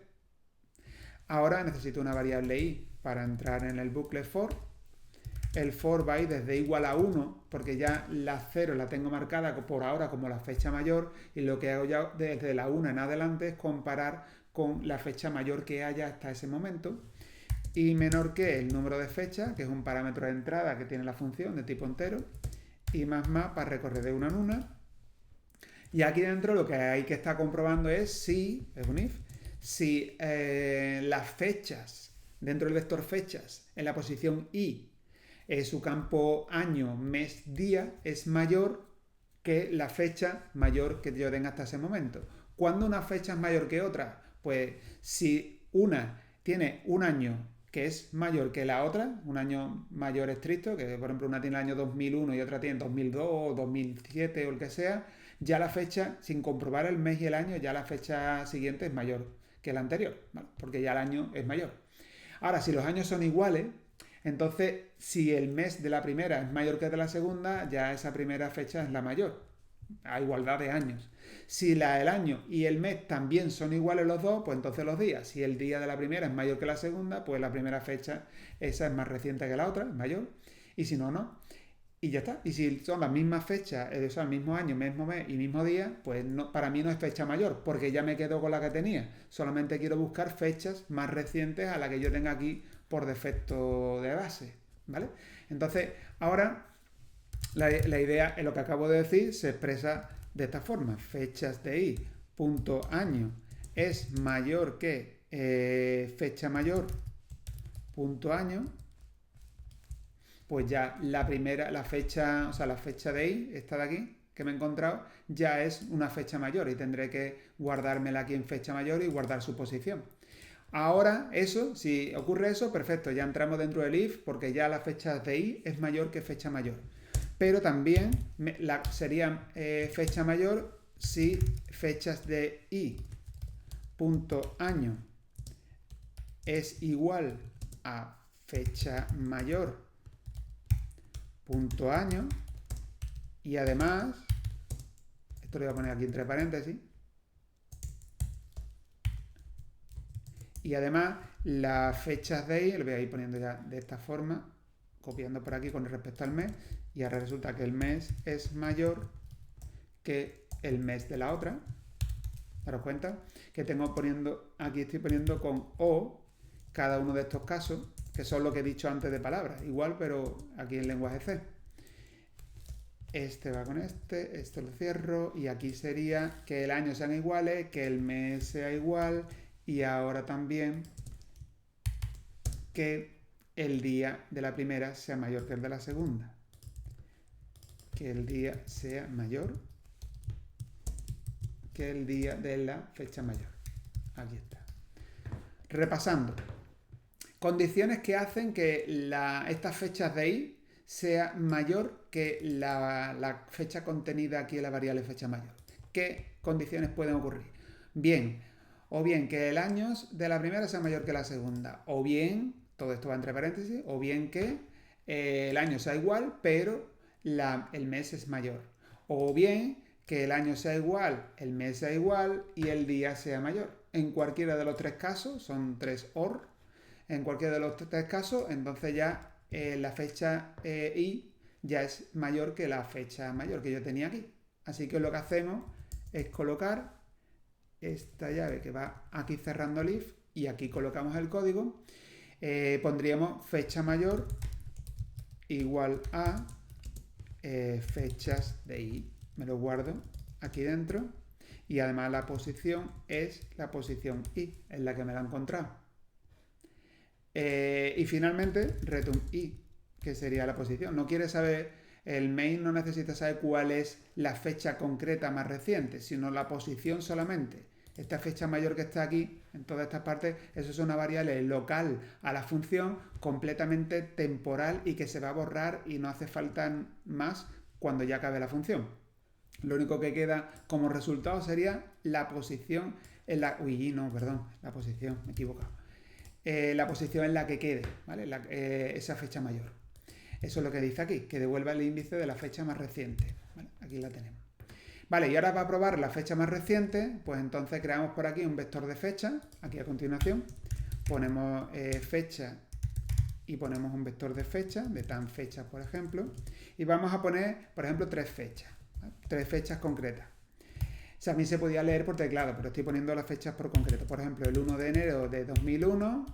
Ahora necesito una variable i para entrar en el bucle for. El for va a ir desde igual a 1, porque ya la 0 la tengo marcada por ahora como la fecha mayor, y lo que hago ya desde la 1 en adelante es comparar con la fecha mayor que haya hasta ese momento. Y menor que el número de fecha, que es un parámetro de entrada que tiene la función de tipo entero, y más para recorrer de una en una. Y aquí dentro lo que hay que estar comprobando es si, es un if, si las fechas, dentro del vector fechas, en la posición i, su campo año, mes, día, es mayor que la fecha mayor que yo tenga hasta ese momento. ¿Cuándo una fecha es mayor que otra? Pues si una tiene un año que es mayor que la otra, un año mayor estricto, que por ejemplo una tiene el año 2001 y otra tiene 2002 o 2007 o el que sea, ya la fecha, sin comprobar el mes y el año, ya la fecha siguiente es mayor que la anterior, ¿vale? Porque ya el año es mayor. Ahora, si los años son iguales, Entonces, si el mes de la primera es mayor que el de la segunda, ya esa primera fecha es la mayor, a igualdad de años. Si el año y el mes también son iguales los dos, pues entonces los días. Si el día de la primera es mayor que la segunda, pues la primera fecha, esa es más reciente que la otra, es mayor. Y si no, no. Y ya está. Y si son las mismas fechas, son el mismo año, mismo mes y mismo día, pues no, para mí no es fecha mayor, porque ya me quedo con la que tenía. Solamente quiero buscar fechas más recientes a la que yo tenga aquí por defecto de base. ¿Vale? Entonces, ahora la idea, en lo que acabo de decir, se expresa de esta forma. Fechas de i punto año es mayor que fecha mayor punto año. Pues ya la fecha, o sea, la fecha de i, esta de aquí, que me he encontrado, ya es una fecha mayor y tendré que guardármela aquí en fecha mayor y guardar su posición. Ahora, eso, si ocurre eso, perfecto, ya entramos dentro del if porque ya la fecha de i es mayor que fecha mayor. Pero también sería fecha mayor si fechas de i punto año es igual a fecha mayor punto año, y además, esto lo voy a poner aquí entre paréntesis, y además las fechas de i, lo voy a ir poniendo ya de esta forma, copiando por aquí con respecto al mes, y ahora resulta que el mes es mayor que el mes de la otra. ¿Daros cuenta? Que aquí estoy poniendo con o cada uno de estos casos, que son lo que he dicho antes de palabras, igual, pero aquí en lenguaje C. Este va con este lo cierro, y aquí sería que el año sean iguales, que el mes sea igual, y ahora también que el día de la primera sea mayor que el de la segunda. Que el día sea mayor que el día de la fecha mayor. Aquí está. Repasando. Condiciones que hacen que estas fechas de i sea mayor que la fecha contenida aquí en la variable fecha mayor. ¿Qué condiciones pueden ocurrir? Bien, o bien que el año de la primera sea mayor que la segunda, o bien, todo esto va entre paréntesis, o bien que el año sea igual, pero el mes es mayor, o bien que el año sea igual, el mes sea igual y el día sea mayor. En cualquiera de los tres casos, son tres OR, en cualquiera de los tres casos, entonces ya la fecha i ya es mayor que la fecha mayor que yo tenía aquí. Así que lo que hacemos es colocar esta llave que va aquí cerrando el if, y aquí colocamos el código. Pondríamos fecha mayor igual a fechas de i. Me lo guardo aquí dentro, y además la posición es la posición i, en la que me la he encontrado. Y finalmente, return i, que sería la posición. No quiere saber, el main no necesita saber cuál es la fecha concreta más reciente, sino la posición solamente. Esta fecha mayor que está aquí, en todas estas partes, eso es una variable local a la función, completamente temporal y que se va a borrar y no hace falta más cuando ya acabe la función. Lo único que queda como resultado sería la posición en la... Uy, no, perdón, la posición, me he equivocado. La posición en la que quede, ¿vale? Esa fecha mayor. Eso es lo que dice aquí, que devuelva el índice de la fecha más reciente. ¿Vale? Aquí la tenemos. Vale, y ahora para probar la fecha más reciente, pues entonces creamos por aquí un vector de fecha. Aquí a continuación ponemos fecha y ponemos un vector de fecha, de tan fecha, por ejemplo. Y vamos a poner, por ejemplo, tres fechas. ¿Vale? Tres fechas concretas. O sea, a mí se podía leer por teclado, pero estoy poniendo las fechas por concreto. Por ejemplo, el 1 de enero de 2001.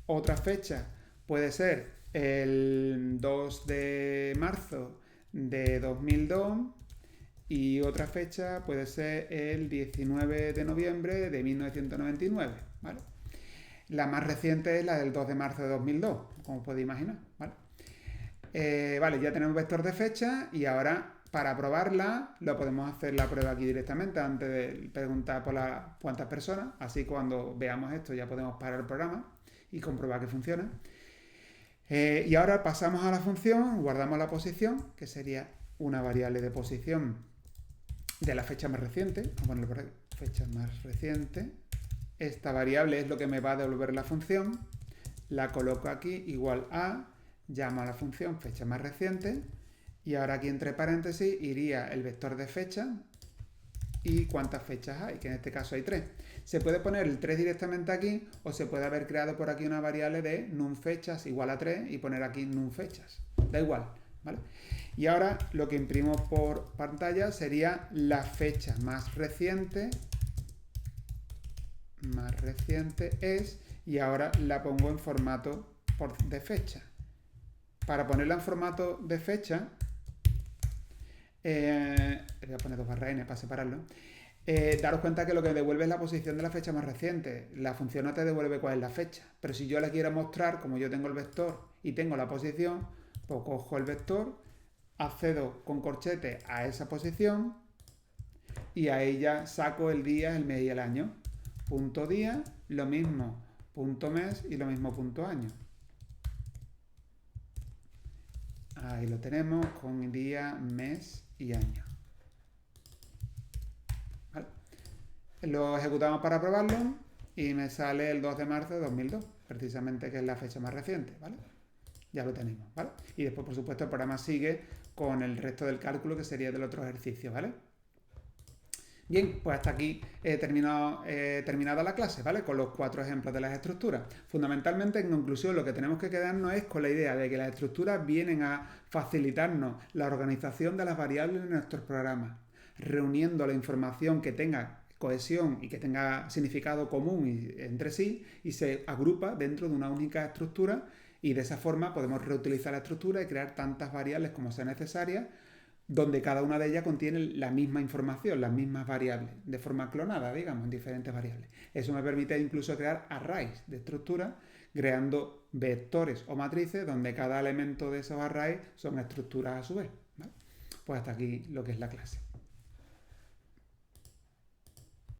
Otra fecha puede ser el 2 de marzo de 2002. Y otra fecha puede ser el 19 de noviembre de 1999. ¿Vale? La más reciente es la del 2 de marzo de 2002, como podéis imaginar. ¿Vale? Vale, ya tenemos vector de fecha, y ahora, para probarla, lo podemos hacer la prueba aquí directamente antes de preguntar por las cuantas personas. Así cuando veamos esto ya podemos parar el programa y comprobar que funciona. Y ahora pasamos a la función, guardamos la posición, que sería una variable de posición de la fecha más reciente. Vamos a ponerlo por aquí, fecha más reciente. Esta variable es lo que me va a devolver la función. la coloco aquí igual a, llamo a la función fecha más reciente y ahora aquí entre paréntesis iría el vector de fecha y cuántas fechas hay, que en este caso hay 3. Se puede poner el 3 directamente aquí o se puede haber creado por aquí una variable de numFechas igual a 3 y poner aquí numFechas. Da igual, ¿vale? Y ahora lo que imprimo por pantalla sería la fecha más reciente es, y ahora la pongo en formato de fecha. Para ponerla en formato de fecha, voy a poner 2 barra n para separarlo. Daros cuenta que lo que devuelve es la posición de la fecha más reciente. La función no te devuelve cuál es la fecha. Pero si yo la quiero mostrar, como yo tengo el vector y tengo la posición, pues cojo el vector, accedo con corchete a esa posición y ahí ya saco el día, el mes y el año. Punto día, lo mismo punto mes y lo mismo punto año. Ahí lo tenemos con día, mes y año. ¿Vale? Lo ejecutamos para probarlo y me sale el 2 de marzo de 2002, precisamente que es la fecha más reciente, ¿vale? Ya lo tenemos, ¿vale? Y después, por supuesto, el programa sigue con el resto del cálculo que sería del otro ejercicio, ¿vale? Bien, pues hasta aquí he terminada la clase, ¿vale? Con los 4 ejemplos de las estructuras. Fundamentalmente, en conclusión, lo que tenemos que quedarnos es con la idea de que las estructuras vienen a facilitarnos la organización de las variables en nuestros programas, reuniendo la información que tenga cohesión y que tenga significado común entre sí y se agrupa dentro de una única estructura y de esa forma podemos reutilizar la estructura y crear tantas variables como sea necesaria, donde cada una de ellas contiene la misma información, las mismas variables, de forma clonada, digamos, en diferentes variables. Eso me permite incluso crear arrays de estructura, creando vectores o matrices donde cada elemento de esos arrays son estructuras a su vez, ¿vale? Pues hasta aquí lo que es la clase.